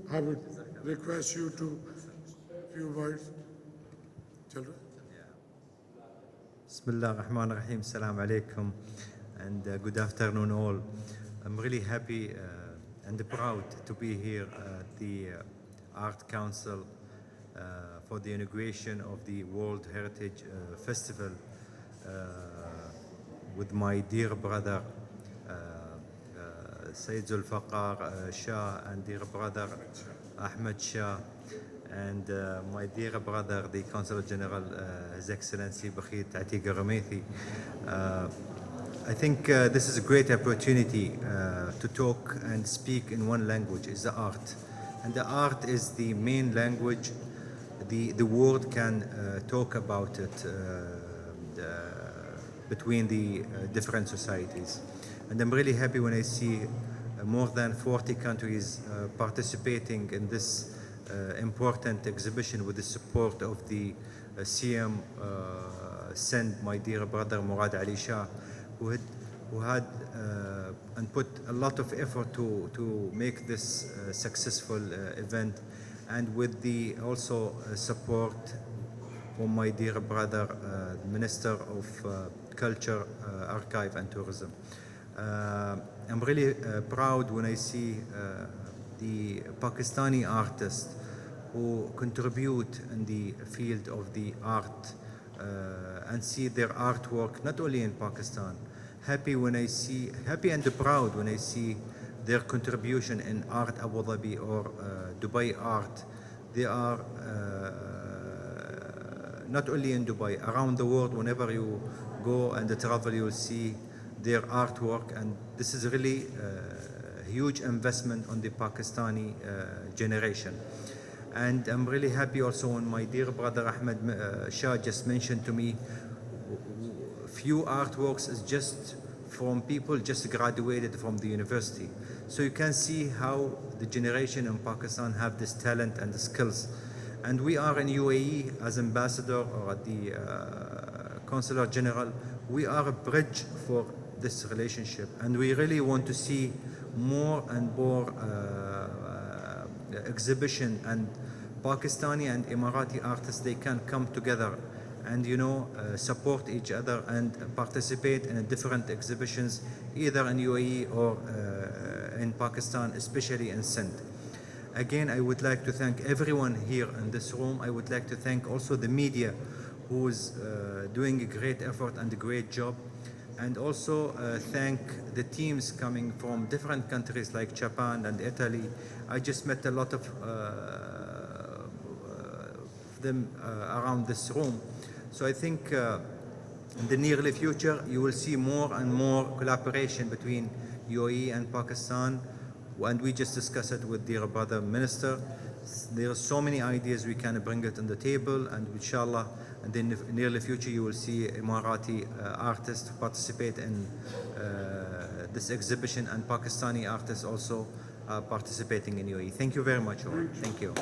I would request you to few words. Children. Bismillah ar-Rahman ar-Rahim. Assalamu alaikum and good afternoon all. I'm really happy and proud to be here at the Art Council for the inauguration of the World Heritage Festival with my dear brother Sayyid Zulfaqar Shah and dear brother Ahmed Shah and my dear brother, the Consul General, His Excellency Bakhit Atiq Ghamethi. I think this is a great opportunity to talk and speak in one language, is the art. And the art is the main language. The world can talk about it between the different societies. And I'm really happy when I see more than 40 countries participating in this important exhibition with the support of the CM Send, my dear brother Murad Ali Shah, who had and put a lot of effort to make this successful event, and with the also support from my dear brother Minister of Culture, Archive and Tourism. I'm really proud when I see the Pakistani artists who contribute in the field of the art and see their artwork not only in Pakistan. Happy and proud when I see their contribution in Art Abu Dhabi or Dubai Art. They are not only in Dubai, around the world. Whenever you go and travel, you will see their artwork, and this is really a huge investment on the Pakistani generation. And I'm really happy also when my dear brother Ahmed Shah just mentioned to me few artworks is just from people just graduated from the university. So you can see how the generation in Pakistan have this talent and the skills. And we are in UAE as ambassador or at the Consular General, we are a bridge for this relationship, and we really want to see more and more exhibition, and Pakistani and Emirati artists, they can come together and support each other and participate in different exhibitions either in UAE or in Pakistan, especially in Sindh. Again, I would like to thank everyone here in this room. I would like to thank also the media who is doing a great effort and a great job, and also thank the teams coming from different countries like Japan and Italy. I just met a lot of them around this room. So I think in the near future you will see more and more collaboration between UAE and Pakistan, and we just discussed it with dear brother Minister. There are so many ideas we can bring it on the table, and inshallah in the near future you will see Emirati artists participate in this exhibition, and Pakistani artists also participating in UAE. Thank you very much all. Thank you.